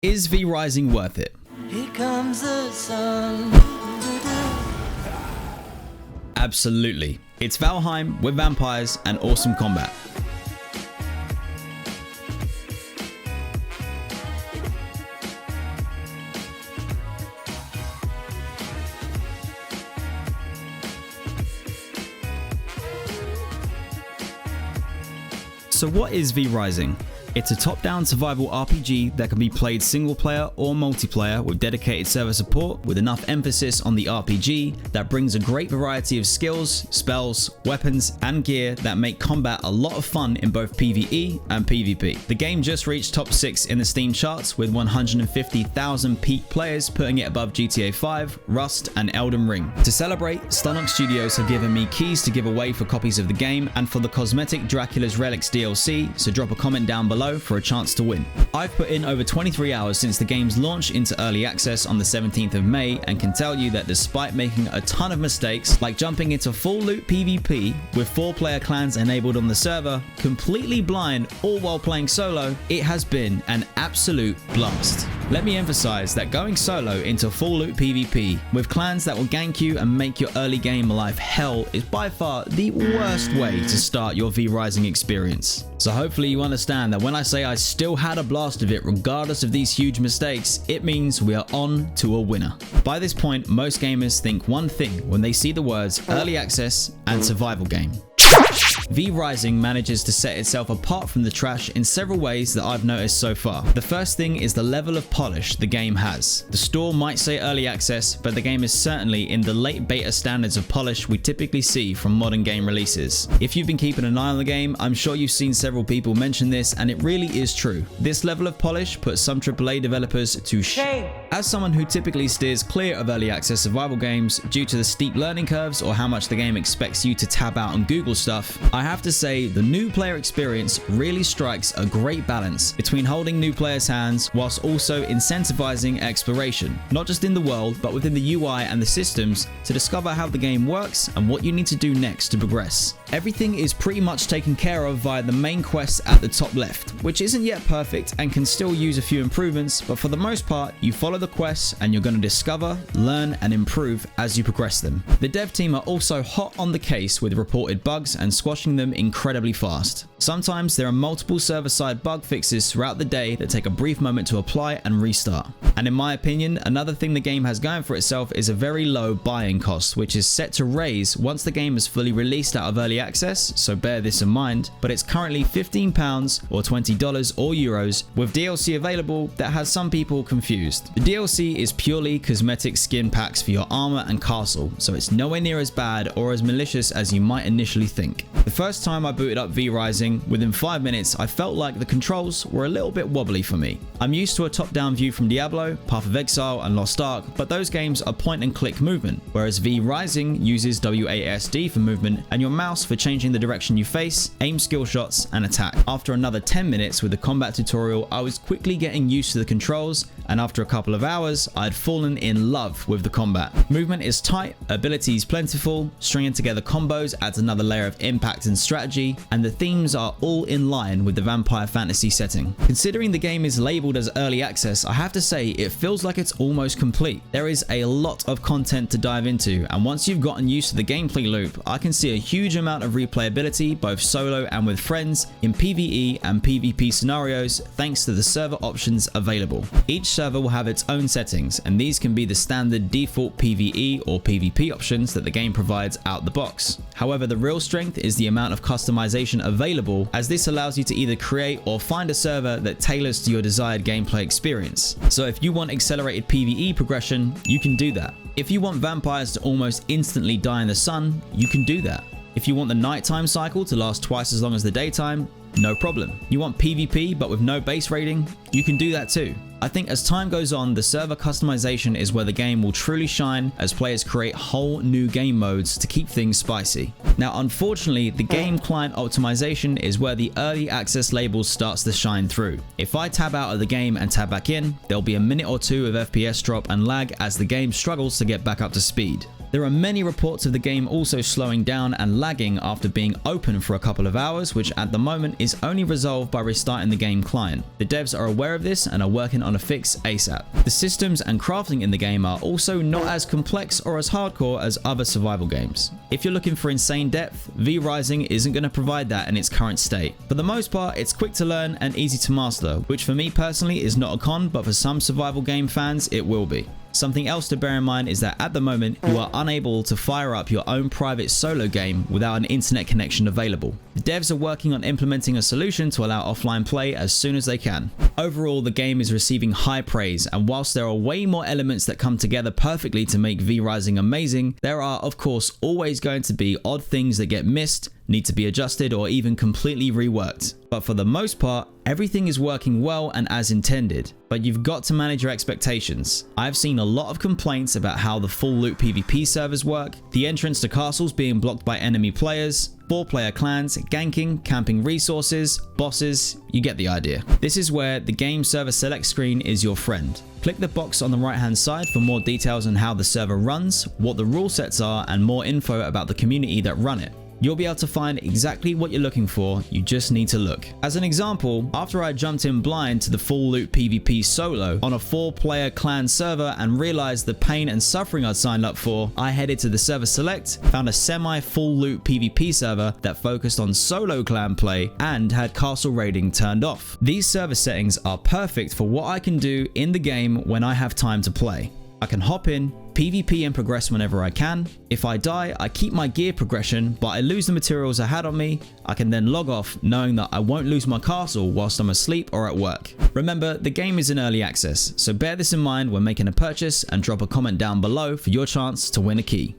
Is vrising worth it? Here comes the sun. Absolutely. It's Valheim with vampires and awesome combat. So what is vrising? It's a top-down survival RPG that can be played single player or multiplayer with dedicated server support with enough emphasis on the RPG that brings a great variety of skills, spells, weapons and gear that make combat a lot of fun in both PvE and PvP. The game just reached top 6 in the Steam charts with 150,000 peak players, putting it above GTA 5, Rust and Elden Ring. To celebrate, Stunlock Studios have given me keys to give away for copies of the game and for the cosmetic Dracula's Relics DLC, so drop a comment down below for a chance to win. I've put in over 23 hours since the game's launch into early access on the 17th of May and can tell you that despite making a ton of mistakes like jumping into full loot PvP with 4-player clans enabled on the server, completely blind all while playing solo, it has been an absolute blast. Let me emphasize that going solo into full loot PvP with clans that will gank you and make your early game life hell is by far the worst way to start your vrising experience. So hopefully you understand that when I say I still had a blast of it regardless of these huge mistakes, it means we are on to a winner. By this point, most gamers think one thing when they see the words early access and survival game. vrising manages to set itself apart from the trash in several ways that I've noticed so far. The first thing is the level of polish the game has. The store might say early access, but the game is certainly in the late beta standards of polish we typically see from modern game releases. If you've been keeping an eye on the game, I'm sure you've seen several people mention this, and it really is true. This level of polish puts some AAA developers to shame. As someone who typically steers clear of early access survival games due to the steep learning curves or how much the game expects you to tab out and Google stuff, I have to say the new player experience really strikes a great balance between holding new players' hands whilst also incentivizing exploration, not just in the world but within the UI and the systems to discover how the game works and what you need to do next to progress. Everything is pretty much taken care of via the main quests at the top left, which isn't yet perfect and can still use a few improvements, but for the most part you follow the quests and you're going to discover, learn and improve as you progress them. The dev team are also hot on the case with reported bugs and squashing them incredibly fast. Sometimes there are multiple server-side bug fixes throughout the day that take a brief moment to apply and restart. And in my opinion, another thing the game has going for itself is a very low buy-in cost, which is set to raise once the game is fully released out of early access, so bear this in mind, but it's currently £15 or $20 or euros, with DLC available that has some people confused. The DLC is purely cosmetic skin packs for your armor and castle, so it's nowhere near as bad or as malicious as you might initially think. The first time I booted up vrising, within 5 minutes I felt like the controls were a little bit wobbly for me. I'm used to a top-down view from Diablo, Path of Exile and Lost Ark, but those games are point-and-click movement, whereas vrising uses WASD for movement and your mouse for changing the direction you face, aim skill shots and attack. After another 10 minutes with the combat tutorial, I was quickly getting used to the controls, and after a couple of hours I had fallen in love with the combat. Movement is tight, abilities plentiful, stringing together combos adds another layer of impact and strategy, and the themes are all in line with the vampire fantasy setting. Considering the game is labeled as early access, I have to say it feels like it's almost complete. There is a lot of content to dive into, and once you've gotten used to the gameplay loop, I can see a huge amount of replayability both solo and with friends in PvE and PvP scenarios thanks to the server options available. Each server will have its own settings, and these can be the standard default PvE or PvP options that the game provides out the box. However, the real strength is the amount of customization available, as this allows you to either create or find a server that tailors to your desired gameplay experience. So if you want accelerated PvE progression, you can do that. If you want vampires to almost instantly die in the sun, you can do that. If you want the nighttime cycle to last twice as long as the daytime, no problem. You want PvP but with no base rating, you can do that too. I think as time goes on, the server customization is where the game will truly shine as players create whole new game modes to keep things spicy. Now unfortunately, the game client optimization is where the early access label starts to shine through. If I tab out of the game and tab back in, there'll be a minute or two of FPS drop and lag as the game struggles to get back up to speed. There are many reports of the game also slowing down and lagging after being open for a couple of hours, which at the moment is only resolved by restarting the game client. The devs are aware of this and are working on a fix ASAP. The systems and crafting in the game are also not as complex or as hardcore as other survival games. If you're looking for insane depth, vrising isn't going to provide that in its current state. For the most part, it's quick to learn and easy to master, which for me personally is not a con, but for some survival game fans it will be. Something else to bear in mind is that at the moment, you are unable to fire up your own private solo game without an internet connection available. The devs are working on implementing a solution to allow offline play as soon as they can. Overall, the game is receiving high praise, and whilst there are way more elements that come together perfectly to make vrising amazing, there are of course always going to be odd things that get missed, need to be adjusted, or even completely reworked. But for the most part, everything is working well and as intended, but you've got to manage your expectations. I've seen a lot of complaints about how the full loot PvP servers work, the entrance to castles being blocked by enemy players, 4-player clans, ganking, camping resources, bosses, you get the idea. This is where the game server select screen is your friend. Click the box on the right hand side for more details on how the server runs, what the rule sets are, and more info about the community that run it. You'll be able to find exactly what you're looking for, you just need to look. As an example, after I jumped in blind to the full loot PvP solo on a 4-player clan server and realized the pain and suffering I'd signed up for, I headed to the server select, found a semi-full loot PvP server that focused on solo clan play and had castle raiding turned off. These server settings are perfect for what I can do in the game when I have time to play. I can hop in, PvP and progress whenever I can. If I die, I keep my gear progression, but I lose the materials I had on me. I can then log off knowing that I won't lose my castle whilst I'm asleep or at work. Remember, the game is in early access, so bear this in mind when making a purchase and drop a comment down below for your chance to win a key.